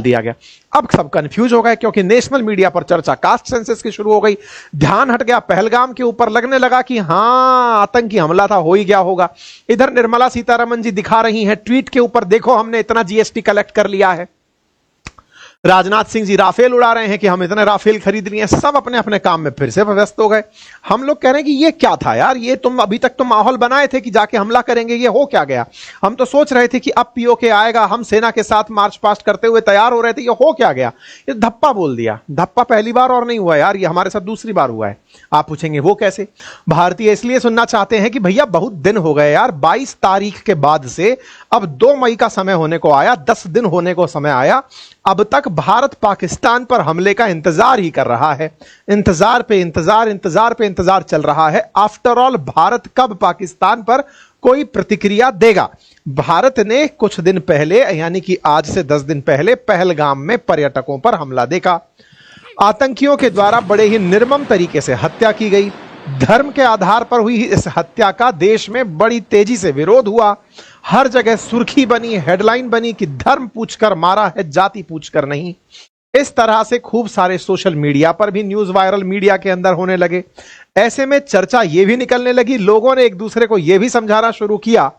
दिया गया। अब सब कंफ्यूज हो गए क्योंकि नेशनल मीडिया पर चर्चा कास्ट सेंसस की शुरू हो गई। ध्यान हट गया पहलगाम के ऊपर, लगने लगा कि हां आतंकी हमला था, हो ही गया होगा। इधर निर्मला सीतारमण जी दिखा रही हैं ट्वीट के ऊपर, देखो हमने इतना जीएसटी कलेक्ट कर लिया है। राजनाथ सिंह जी राफेल उड़ा रहे हैं कि हम इतने राफेल खरीद लिए। सब अपने अपने काम में फिर से व्यस्त हो गए। हम लोग कह रहे हैं कि ये क्या था यार, ये तुम अभी तक तो माहौल बनाए थे कि जाके हमला करेंगे, ये हो क्या गया। हम तो सोच रहे थे कि अब पीओके आएगा, हम सेना के साथ मार्च पास्ट करते हुए तैयार हो रहे थे, ये हो क्या गया। ये धप्पा बोल दिया। धप्पा पहली बार और नहीं हुआ यार, ये हमारे साथ दूसरी बार हुआ है। आप पूछेंगे वो कैसे। भारतीय इसलिए सुनना चाहते हैं कि भैया बहुत दिन हो गए यार, 22 तारीख के बाद से अब 2 मई का समय होने को आया, 10 दिन होने को समय आया। अब तक भारत पाकिस्तान पर हमले का इंतजार ही कर रहा है। इंतजार पे इंतजार, इंतजार पे इंतजार चल रहा है। आफ्टर ऑल भारत कब पाकिस्तान पर कोई प्रतिक्रिया देगा। भारत ने कुछ दिन पहले, यानी कि आज से 10 दिन पहले, पहलगाम में पर्यटकों पर हमला देखा। आतंकियों के द्वारा बड़े ही निर्मम तरीके से हत्या की गई। धर्म के आधार पर हुई इस हत्या का देश में बड़ी तेजी से विरोध हुआ। हर जगह सुर्खी बनी, हेडलाइन बनी कि धर्म पूछकर मारा है, जाति पूछकर नहीं। इस तरह से खूब सारे सोशल मीडिया पर भी न्यूज वायरल मीडिया के अंदर होने लगे। ऐसे में चर्चा यह भी निकलने लगी, लोगों ने एक दूसरे को यह भी समझाना शुरू किया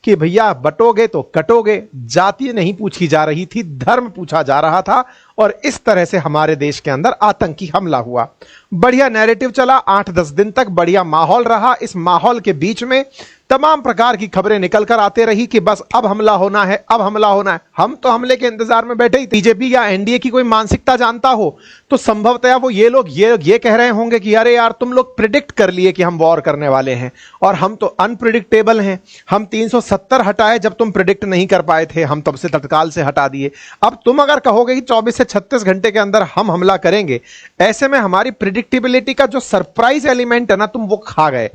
कि भैया बटोगे तो कटोगे। जाति नहीं पूछी जा रही थी, धर्म पूछा जा रहा था। और इस तरह से हमारे देश के अंदर आतंकी हमला हुआ। बढ़िया नैरेटिव चला, 8-10 दिन तक बढ़िया माहौल रहा। इस माहौल के बीच में तमाम प्रकार की खबरें निकल कर आते रही कि बस अब हमला होना है, अब हमला होना है। हम तो हमले के इंतजार में बैठे ही थे। बीजेपी या एनडीए की कोई मानसिकता जानता हो तो संभवतः वो ये लोग ये कह रहे होंगे कि अरे यार तुम लोग प्रिडिक्ट कर लिए कि हम वॉर करने वाले हैं, और हम तो अनप्रिडिक्टेबल हैं। हम 370 हटाए जब तुम प्रिडिक्ट नहीं कर पाए थे, हम तब से तत्काल से हटा दिए। अब तुम अगर कहोगे कि 24 से 36 घंटे के अंदर हम हमला करेंगे, ऐसे में हमारी प्रिडिक्टेबिलिटी का जो सरप्राइज एलिमेंट है ना, तुम वो खा गए।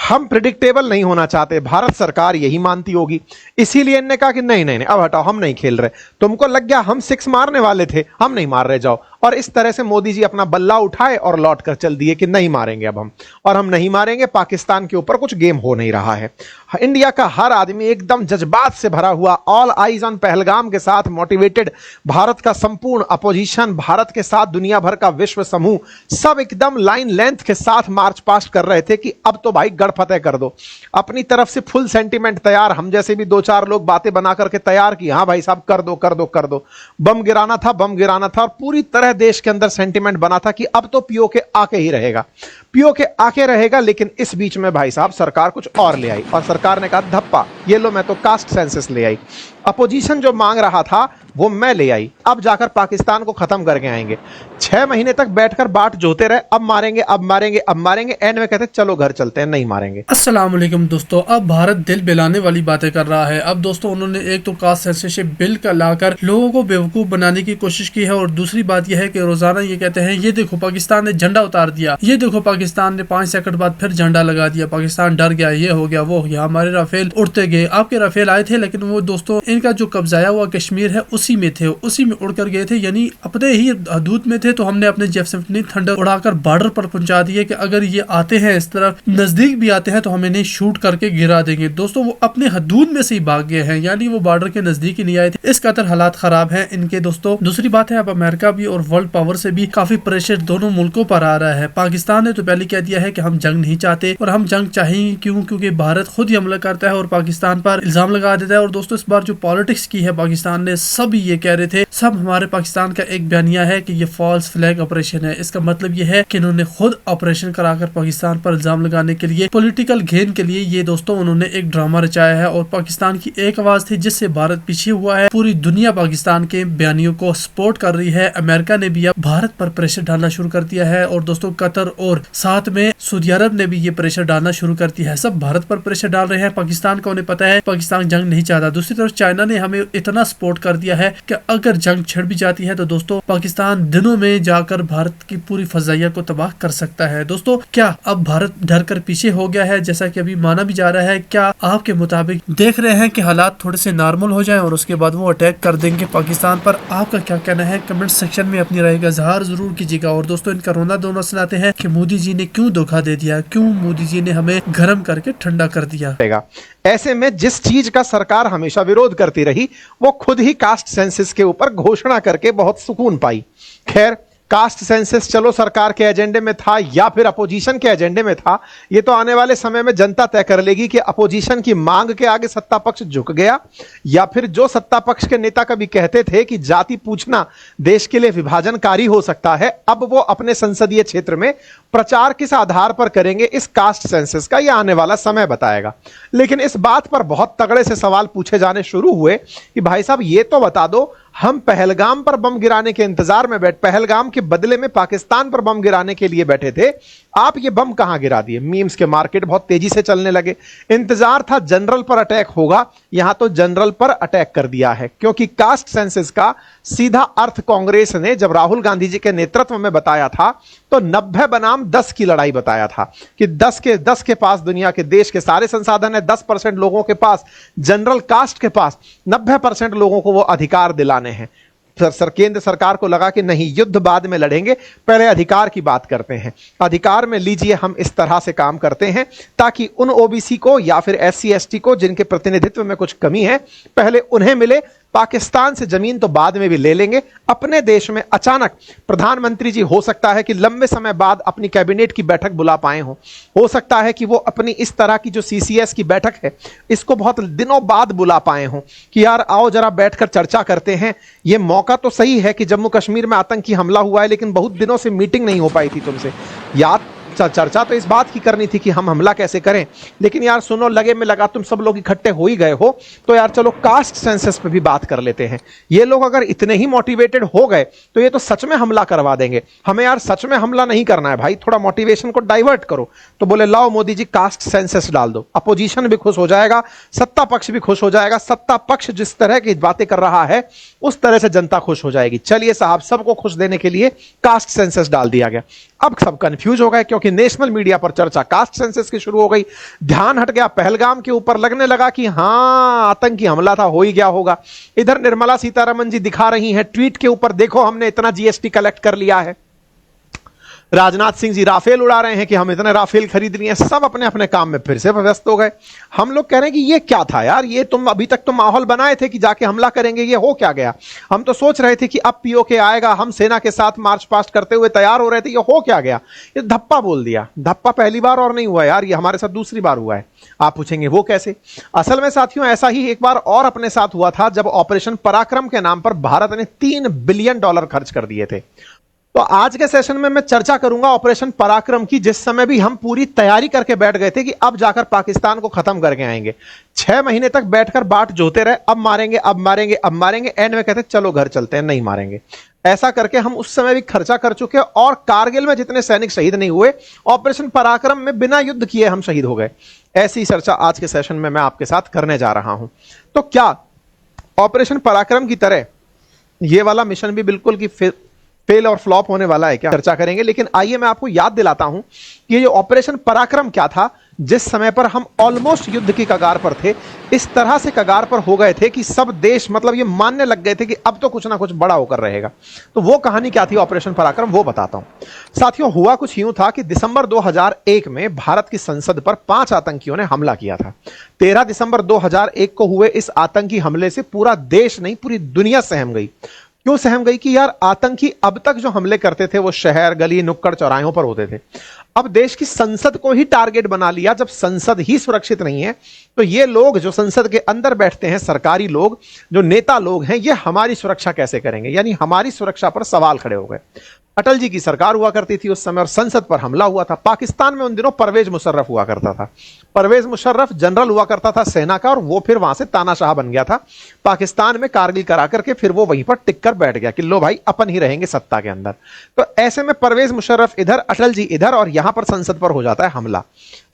हम प्रिडिक्टेबल नहीं होना चाहते, भारत सरकार यही मानती होगी। इसीलिए इन्होंने कहा कि नहीं नहीं नहीं, अब हटाओ, हम नहीं खेल रहे। तुमको लग गया हम 6 मारने वाले थे, हम नहीं मार रहे, जाओ। और इस तरह से मोदी जी अपना बल्ला उठाए और लौट कर चल दिए कि नहीं मारेंगे अब हम, और हम नहीं मारेंगे। पाकिस्तान के ऊपर कुछ गेम हो नहीं रहा है। इंडिया का हर आदमी एकदम जज्बात से भरा हुआ, ऑल आइज ऑन पहलगाम के साथ मोटिवेटेड। भारत का संपूर्ण अपोजिशन, भारत के साथ दुनिया भर का विश्व समूह, सब एकदम लाइन लेंथ के साथ मार्च पास्ट कर रहे थे कि अब तो भाई गढ़ फतेह कर दो। अपनी तरफ से फुल सेंटीमेंट तैयार, हम जैसे भी 2-4 लोग बातें बना करके तैयार की, हाँ भाई साहब कर दो कर दो कर दो। बम गिराना था, बम गिराना था। और पूरी तरह देश के अंदर सेंटीमेंट बना था कि अब तो पीओके आके ही रहेगा, पीओके आके रहेगा। लेकिन इस बीच में भाई साहब सरकार कुछ और ले आई, और सरकार ने कहा धप्पा, ये लो मैं तो कास्ट सेंसस ले आई। अपोजिशन जो मांग रहा था वो मैं ले आई। अब जाकर पाकिस्तान को खत्म करके आएंगे। 6 महीने तक बैठकर बाट जोते रहे, अब मारेंगे अब मारेंगे अब मारेंगे, एंड में कहते चलो घर चलते हैं, नहीं मारेंगे। अस्सलाम वालेकुम दोस्तों, अब भारत दिल बहलाने वाली बातें कर रहा है। अब दोस्तों उन्होंने एक तो कास्ट सेंसरशिप बिल का लाकर लोगों को बेवकूफ बनाने की कोशिश की है, और दूसरी बात यह है कि रोजाना ये कहते हैं ये देखो पाकिस्तान ने झंडा उतार दिया, ये देखो पाकिस्तान ने 5 सेकंड बाद फिर झंडा लगा दिया, पाकिस्तान डर गया, ये हो गया वो हो गया, हमारे राफेल उड़ते गए। आपके राफेल आए थे, लेकिन वो दोस्तों इनका जो कब्जाया हुआ कश्मीर है उसी में थे, उसी में उड़कर गए थे, यानी अपने ही हदूद में थे। तो हमने अपने F-17 थंडर उड़ाकर बॉर्डर पर पहुंचा दिए कि अगर ये आते हैं इस तरफ नजदीक भी आते हैं तो हम इन्हें शूट करके गिरा देंगे। दोस्तों वो अपने हदूद में से ही भाग गए हैं, यानी वो बॉर्डर के नजदीक ही नहीं आए थे। इस कदर हालात खराब हैं इनके दोस्तों। दूसरी बात है, अब अमेरिका भी और वर्ल्ड पावर से भी काफी प्रेशर दोनों मुल्कों पर आ रहा है। पाकिस्तान ने तो पहले कह दिया है कि हम जंग नहीं चाहते, और हम जंग चाहेंगे क्यों, क्योंकि भारत खुद ही हमला करता है और पाकिस्तान पर इल्जाम लगा देता है। और दोस्तों इस बार जो पॉलिटिक्स की है पाकिस्तान ने, सब ये कह रहे थे, सब हमारे पाकिस्तान का एक बयानिया है कि ये फॉल्स फ्लैग ऑपरेशन है। इसका मतलब ये है कि इन्होंने खुद ऑपरेशन कराकर पाकिस्तान पर इल्जाम लगाने के लिए, पॉलिटिकल गेन के लिए, ये दोस्तों उन्होंने एक ड्रामा रचाया है। और पाकिस्तान की एक आवाज थी जिससे भारत पीछे हुआ है। पूरी दुनिया पाकिस्तान के बयानियों को सपोर्ट कर रही है। अमेरिका ने भी अब भारत पर प्रेशर डालना शुरू कर दिया है, और दोस्तों कतर और साथ में सऊदी अरब ने भी ये प्रेशर डालना शुरू कर दिया है। सब भारत पर प्रेशर डाल रहे हैं। पाकिस्तान को उन्हें पता है पाकिस्तान जंग नहीं चाहता। दूसरी तरफ चाइना ने हमें इतना सपोर्ट कर दिया है कि अगर जंग छिड़ भी जाती है तो दोस्तों पाकिस्तान दिनों में जाकर भारत की पूरी फजाइया को तबाह कर सकता है। दोस्तों क्या अब भारत डर कर पीछे हो गया है, जैसा कि अभी माना भी जा रहा है? क्या आपके मुताबिक देख रहे हैं कि हालात थोड़े से नॉर्मल हो जाएं और उसके बाद वो अटैक कर देंगे पाकिस्तान पर? आपका क्या कहना है? कमेंट सेक्शन में अपनी राय का इजहार जरूर कीजिएगा। और दोस्तों इनका रोना धोना सुनाते हैं कि मोदी जी ने क्यों धोखा दे दिया, क्यों मोदी जी ने हमें गर्म करके ठंडा कर दिया। ऐसे में जिस चीज का सरकार हमेशा विरोध करती रही वो खुद ही कास्ट सेंसस के ऊपर घोषणा करके बहुत सुकून पाई। खैर, कास्ट सेंसस चलो सरकार के एजेंडे में था या फिर अपोजिशन के एजेंडे में था, ये तो आने वाले समय में जनता तय कर लेगी कि अपोजिशन की मांग के आगे सत्ता पक्ष झुक गया या फिर जो सत्ता पक्ष के नेता कभी कहते थे कि जाति पूछना देश के लिए विभाजनकारी हो सकता है, अब वो अपने संसदीय क्षेत्र में प्रचार किस आधार पर करेंगे इस कास्ट सेंसस का, यह आने वाला समय बताएगा। लेकिन इस बात पर बहुत तगड़े से सवाल पूछे जाने शुरू हुए कि भाई साहब ये तो बता दो, हम पहलगाम पर बम गिराने के इंतजार में पहलगाम के बदले में पाकिस्तान पर बम गिराने के लिए बैठे थे, आप ये बम कहां गिरा दिए? मीम्स के मार्केट बहुत तेजी से चलने लगे। इंतजार था जनरल पर अटैक होगा, यहां तो जनरल पर अटैक कर दिया है, क्योंकि कास्ट सेंसस का सीधा अर्थ कांग्रेस ने जब राहुल गांधी जी के नेतृत्व में बताया था तो 90 बनाम 10 की लड़ाई बताया था कि 10 के पास दुनिया के देश के सारे संसाधन है, 10% लोगों के पास, जनरल कास्ट के पास 90% लोगों को वो अधिकार दिलाने हैं। केंद्र सरकार को लगा कि नहीं, युद्ध बाद में लड़ेंगे, पहले अधिकार की बात करते हैं। अधिकार में लीजिए, हम इस तरह से काम करते हैं ताकि उन ओबीसी को या फिर एससी एसटी को जिनके प्रतिनिधित्व में कुछ कमी है पहले उन्हें मिले, पाकिस्तान से जमीन तो बाद में भी ले लेंगे। अपने देश में अचानक प्रधानमंत्री जी हो सकता है कि लंबे समय बाद अपनी कैबिनेट की बैठक बुला पाए हो सकता है कि वो अपनी इस तरह की जो सीसीएस की बैठक है इसको बहुत दिनों बाद बुला पाए हो कि यार आओ जरा बैठकर चर्चा करते हैं। ये मौका तो सही है कि जम्मू कश्मीर में आतंकी हमला हुआ है, लेकिन बहुत दिनों से मीटिंग नहीं हो पाई थी तुमसे। याद चर्चा तो इस बात की करनी थी कि हम हमला कैसे करें, लेकिन यार सुनो, लगे में लगा तुम सब लोग इकट्ठे हो ही गए हो तो यार चलो कास्ट सेंसस पे भी बात कर लेते हैं। ये लोग अगर इतने ही मोटिवेटेड हो गए तो ये तो सच में हमला करवा देंगे। हमें यार सच में हमला नहीं करना है भाई, थोड़ा मोटिवेशन को डाइवर्ट करो। तो बोले लाओ मोदी जी कास्ट सेंसस डाल दो, अपोजिशन भी खुश हो जाएगा, सत्ता पक्ष भी खुश हो जाएगा। सत्ता पक्ष जिस तरह की बातें कर रहा है उस तरह से जनता खुश हो जाएगी। चलिए साहब, सबको खुश देने के लिए कास्ट सेंसस डाल दिया गया। अब सब कंफ्यूज हो गए क्योंकि नेशनल मीडिया पर चर्चा कास्ट सेंसस की शुरू हो गई। ध्यान हट गया पहलगाम के ऊपर, लगने लगा कि हां आतंकी हमला था, हो ही गया होगा। इधर निर्मला सीतारमण जी दिखा रही हैं ट्वीट के ऊपर, देखो हमने इतना जीएसटी कलेक्ट कर लिया है। राजनाथ सिंह जी राफेल उड़ा रहे हैं कि हम इतने राफेल खरीद लिए। सब अपने अपने काम में फिर से व्यस्त हो गए। हम लोग कह रहे हैं कि ये क्या था यार, ये तुम अभी तक तो माहौल बनाए थे कि जाके हमला करेंगे, ये हो क्या गया? हम तो सोच रहे थे कि अब पीओके आएगा, हम सेना के साथ मार्च पास्ट करते हुए तैयार हो रहे थे, ये हो क्या गया? ये धप्पा बोल दिया। धप्पा पहली बार और नहीं हुआ यार, ये हमारे साथ दूसरी बार हुआ है। आप पूछेंगे वो कैसे? असल में साथियों ऐसा ही एक बार और अपने साथ हुआ था जब ऑपरेशन पराक्रम के नाम पर भारत ने $3 बिलियन खर्च कर दिए थे। तो आज के सेशन में मैं चर्चा करूंगा ऑपरेशन पराक्रम की, जिस समय भी हम पूरी तैयारी करके बैठ गए थे कि अब जाकर पाकिस्तान को खत्म करके आएंगे। 6 महीने तक बैठकर बाट जोते रहे, अब मारेंगे अब मारेंगे अब मारेंगे, एंड में कहते चलो घर चलते हैं, नहीं मारेंगे। ऐसा करके हम उस समय भी खर्चा कर चुके और कारगिल में जितने सैनिक शहीद नहीं हुए, ऑपरेशन पराक्रम में बिना युद्ध किए हम शहीद हो गए। ऐसी ही चर्चा आज के सेशन में मैं आपके साथ करने जा रहा हूं। तो क्या ऑपरेशन पराक्रम की तरह यह वाला मिशन भी बिल्कुल की फेल और फ्लॉप होने वाला है क्या? चर्चा करेंगे। लेकिन आइए मैं आपको याद दिलाता हूं कि ये ऑपरेशन पराक्रम क्या था, जिस समय पर हम ऑलमोस्ट युद्ध की कगार पर थे। इस तरह से कगार पर हो गए थे कि सब देश मतलब ये मानने लग गए थे कि अब तो कुछ ना कुछ बड़ा होकर रहेगा। तो वो कहानी क्या थी ऑपरेशन पराक्रम, वो बताता हूं। साथियों हुआ कुछ यूं था कि दिसंबर 2001 में भारत की संसद पर 5 आतंकियों ने हमला किया था। 13 दिसंबर 2001 को हुए इस आतंकी हमले से पूरा देश नहीं पूरी दुनिया सहम गई। क्यों सहम गई? कि यार आतंकी अब तक जो हमले करते थे वो शहर गली नुक्कड़ चौराहों पर होते थे, अब देश की संसद को ही टारगेट बना लिया। जब संसद ही सुरक्षित नहीं है तो ये लोग जो संसद के अंदर बैठते हैं, सरकारी लोग, जो नेता लोग हैं, ये हमारी सुरक्षा कैसे करेंगे? यानी हमारी सुरक्षा पर सवाल खड़े हो गए। अटल जी की सरकार हुआ करती थी उस समय और संसद पर हमला हुआ था। पाकिस्तान में उन दिनों परवेज मुशर्रफ हुआ करता था। परवेज मुशर्रफ जनरल हुआ करता था सेना का, और वो फिर वहां से तानाशाह बन गया था। पाकिस्तान में कारगिल करा करके फिर वो वहीं पर टिक कर बैठ गया कि लो भाई अपन ही रहेंगे सत्ता के अंदर। तो ऐसे में परवेज मुशर्रफ इधर, अटल जी इधर, और यहां पर संसद पर हो जाता है हमला।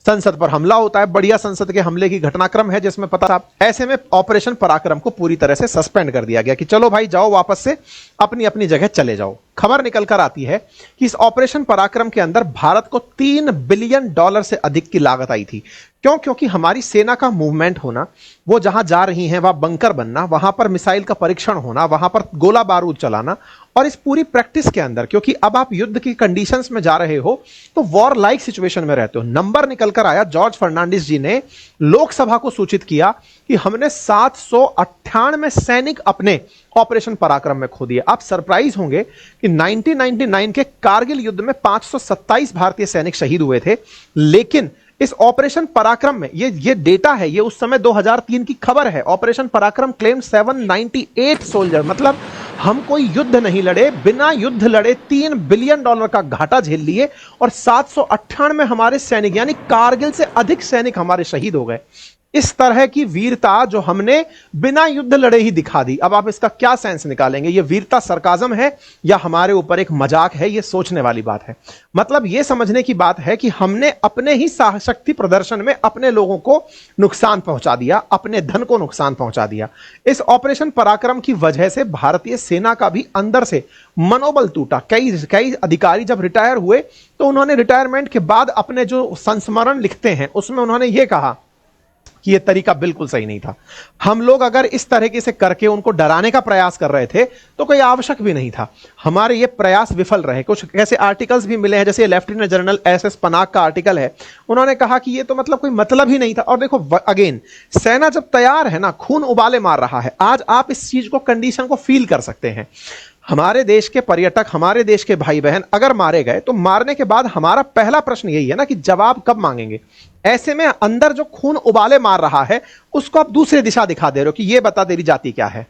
संसद पर हमला होता है, बढ़िया संसद के हमले की घटनाक्रम है जिसमें पता। ऐसे में ऑपरेशन पराक्रम को पूरी तरह से सस्पेंड कर दिया गया कि चलो भाई जाओ वापस से अपनी अपनी जगह चले जाओ। खबर निकल कर आती है कि इस ऑपरेशन पराक्रम के अंदर भारत को $3 बिलियन से अधिक की लागत आई थी। क्यों? क्योंकि हमारी सेना का मूवमेंट होना, वो जहां जा रही हैं वहां बंकर बनना, वहां पर मिसाइल का परीक्षण होना, वहां पर गोला बारूद चलाना, और इस पूरी प्रैक्टिस के अंदर, क्योंकि अब आप युद्ध की कंडीशंस में जा रहे हो तो वॉर लाइक सिचुएशन में रहते हो, नंबर निकल कर आया। जॉर्ज फर्नांडिस जी ने लोकसभा को सूचित किया कि हमने 798 सैनिक अपने ऑपरेशन पराक्रम में खो दिए। आप सरप्राइज होंगे कि 1999 के कारगिल युद्ध में 527 भारतीय सैनिक शहीद हुए थे, लेकिन इस ऑपरेशन पराक्रम में ये डेटा है, ये उस समय 2003 की खबर है। ऑपरेशन पराक्रम क्लेम 798 सोल्जर, मतलब हम कोई युद्ध नहीं लड़े, बिना युद्ध लड़े $3 बिलियन का घाटा झेल लिए और 798 हमारे सैनिक यानी कारगिल से अधिक सैनिक हमारे शहीद हो गए। इस तरह की वीरता जो हमने बिना युद्ध लड़े ही दिखा दी। अब आप इसका क्या सेंस निकालेंगे? ये वीरता सरकाजम है या हमारे ऊपर एक मजाक है? ये सोचने वाली बात है। मतलब ये समझने की बात है कि हमने अपने ही साहसशक्ति प्रदर्शन में अपने लोगों को नुकसान पहुंचा दिया, अपने धन को नुकसान पहुंचा दिया। इस ऑपरेशन पराक्रम की वजह से भारतीय सेना का भी अंदर से मनोबल टूटा। कई अधिकारी जब रिटायर हुए तो उन्होंने रिटायरमेंट के बाद अपने जो संस्मरण लिखते हैं उसमें उन्होंने ये कहा कि ये तरीका बिल्कुल सही नहीं था। हम लोग अगर इस तरीके से करके उनको डराने का प्रयास कर रहे थे तो कोई आवश्यक भी नहीं था। हमारे ये प्रयास विफल रहे। कुछ ऐसे आर्टिकल्स भी मिले हैं, जैसे लेफ्टिनेंट जनरल SS पनाग का आर्टिकल है, उन्होंने कहा कि ये तो मतलब कोई मतलब ही नहीं था। और देखो अगेन, सेना जब तैयार है ना, खून उबाले मार रहा है। आज आप इस चीज को, कंडीशन को फील कर सकते हैं। हमारे देश के पर्यटक, हमारे देश के भाई बहन अगर मारे गए तो मारने के बाद हमारा पहला प्रश्न यही है ना कि जवाब कब मांगेंगे। ऐसे में अंदर जो खून उबाले मार रहा है उसको आप दूसरी दिशा दिखा दे रहे हो कि ये बता तेरी जाति क्या है।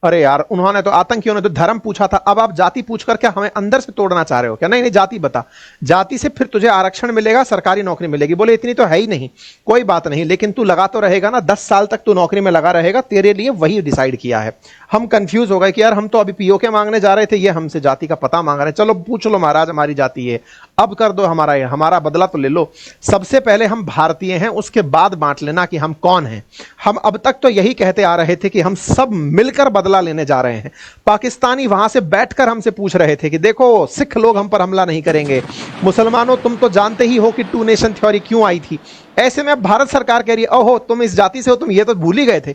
अरे यार, उन्होंने तो, आतंकियों ने तो धर्म पूछा था, अब आप जाति पूछ कर क्या हमें अंदर से तोड़ना चाह रहे हो क्या? नहीं नहीं, जाति बता, जाति से फिर तुझे आरक्षण मिलेगा, सरकारी नौकरी मिलेगी। बोले इतनी तो है ही नहीं, कोई बात नहीं, लेकिन तू लगा तो रहेगा ना, 10 साल तक तू नौकरी में लगा रहेगा, तेरे लिए वही डिसाइड किया है। हम कंफ्यूज हो गए कि यार हम तो अभी POK मांगने जा रहे थे, ये हमसे जाति का पता मांग रहे हैं। चलो पूछ लो महाराज, हमारी जाति है, अब कर दो हमारा बदला तो ले लो। सबसे पहले हम भारतीय हैं, उसके बाद बांट लेना कि हम कौन हैं। हम अब तक तो यही कहते आ रहे थे कि हम सब मिलकर बदला लेने जा रहे हैं। पाकिस्तानी वहां से बैठकर हमसे पूछ रहे थे कि देखो, सिख लोग हम पर हमला नहीं करेंगे, मुसलमानों तुम तो जानते ही हो कि 2 नेशन थ्योरी क्यों आई थी। ऐसे में अब भारत सरकार कह रही है, ओहो तुम इस जाति से हो, तुम ये तो भूल ही गए थे।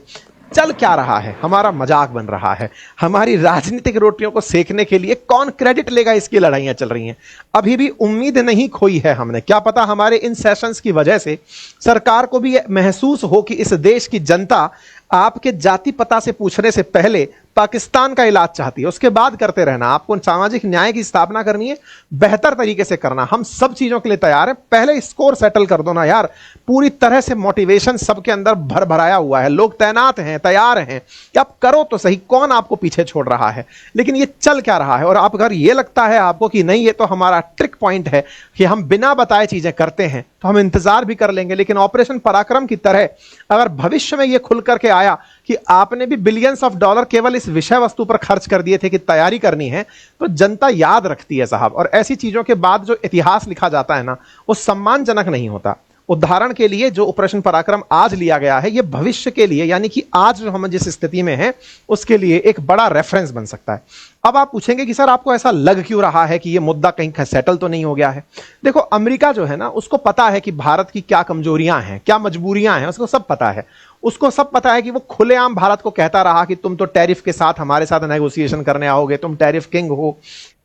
चल क्या रहा है, हमारा मजाक बन रहा है। हमारी राजनीतिक रोटियों को सेकने के लिए कौन क्रेडिट लेगा, इसकी लड़ाइयां चल रही हैं। अभी भी उम्मीद नहीं खोई है हमने। क्या पता हमारे इन सेशंस की वजह से सरकार को भी महसूस हो कि इस देश की जनता आपके जाति पता से पूछने से पहले पाकिस्तान का इलाज चाहती है, उसके बाद करते रहना। आपको सामाजिक न्याय की स्थापना करनी है, बेहतर तरीके से करना। हम सब चीजों के लिए तैयार हैं, पहले स्कोर सेटल कर दो ना यार। पूरी तरह से मोटिवेशन सबके अंदर भर भराया हुआ है, लोग तैनात हैं, तैयार हैं कि आप करो तो सही, कौन आपको पीछे छोड़ रहा है। लेकिन ये चल क्या रहा है? और आप अगर ये लगता है आपको कि नहीं, ये तो हमारा ट्रिक पॉइंट है कि हम बिना बताए चीजें करते हैं, तो हम इंतजार भी कर लेंगे। लेकिन ऑपरेशन पराक्रम की तरह अगर भविष्य में ये खुल करके आया कि आपने भी बिलियंस ऑफ डॉलर केवल इस विषय वस्तु पर खर्च कर दिए थे कि तैयारी करनी है, तो जनता याद रखती है साहब। और ऐसी चीजों के बाद जो इतिहास लिखा जाता है ना, वो सम्मानजनक नहीं होता। उदाहरण के लिए जो ऑपरेशन पराक्रम आज लिया गया है, ये भविष्य के लिए, यानी कि आज जो हम जिस स्थिति में हैं उसके लिए एक बड़ा रेफरेंस बन सकता है। अब आप पूछेंगे कि सर आपको ऐसा लग क्यों रहा है कि ये मुद्दा कहीं सेटल तो नहीं हो गया है? देखो, अमेरिका जो है ना, उसको पता है कि भारत की क्या कमजोरियां हैं, क्या मजबूरियां हैं, उसको सब पता है। उसको सब पता है कि वो खुलेआम भारत को कहता रहा कि तुम तो टैरिफ के साथ हमारे साथ नेगोशिएशन करने आओगे, तुम टैरिफ किंग हो,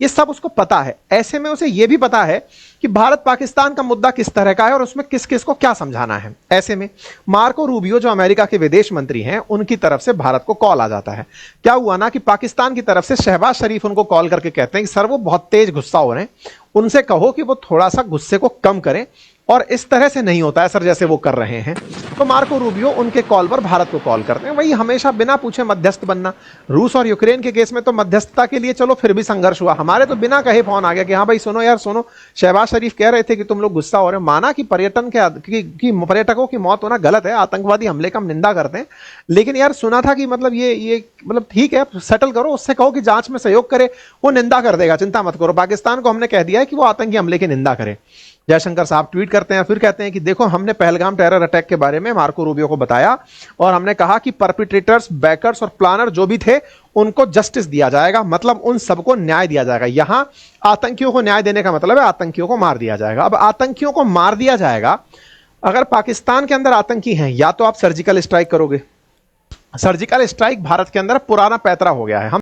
ये सब उसको पता है। ऐसे में उसे यह भी पता है कि भारत पाकिस्तान का मुद्दा किस तरह का है और उसमें किस किस को क्या समझाना है। ऐसे में मार्को रूबियो जो अमेरिका के विदेश मंत्री हैं, उनकी तरफ से भारत को कॉल आ जाता है। क्या हुआ ना कि पाकिस्तान की तरफ से शहबाज शरीफ उनको कॉल करके कहते हैं कि सर वो बहुत तेज गुस्सा हो रहे हैं, उनसे कहो कि वो थोड़ा सा गुस्से को कम करें और इस तरह से नहीं होता है सर जैसे वो कर रहे हैं। तो मार्को रूबियो उनके कॉल पर भारत को कॉल करते हैं। वही हमेशा बिना पूछे मध्यस्थ बनना। रूस और यूक्रेन के केस में तो मध्यस्थता के लिए चलो फिर भी संघर्ष हुआ, हमारे तो बिना कहे फोन आ गया कि हाँ भाई सुनो यार सुनो, शहबाज शरीफ कह रहे थे कि तुम लोग गुस्सा हो रहे हो। माना कि पर्यटकों की मौत होना गलत है, आतंकवादी हमले का हम निंदा करते हैं, लेकिन यार सुना था कि मतलब ये मतलब ठीक है, सेटल करो, उससे कहो कि जांच में सहयोग करे, वो निंदा कर देगा, चिंता मत करो। पाकिस्तान को हमने कह दिया है कि वो आतंकी हमले की निंदा करे। जयशंकर साहब ट्वीट करते हैं, फिर कहते हैं कि देखो हमने पहलगाम टेरर अटैक के बारे में मार्को रूबियो को बताया और हमने कहा कि परपिट्रेटर्स, बैकर्स और प्लानर जो भी थे उनको जस्टिस दिया जाएगा, मतलब उन सबको न्याय दिया जाएगा। यहां आतंकियों को न्याय देने का मतलब है आतंकियों को मार दिया जाएगा। अब आतंकियों को मार दिया जाएगा, अगर पाकिस्तान के अंदर आतंकी हैं या तो आप सर्जिकल स्ट्राइक करोगे। सर्जिकल स्ट्राइक भारत के अंदर पुराना पैतरा हो गया है। हम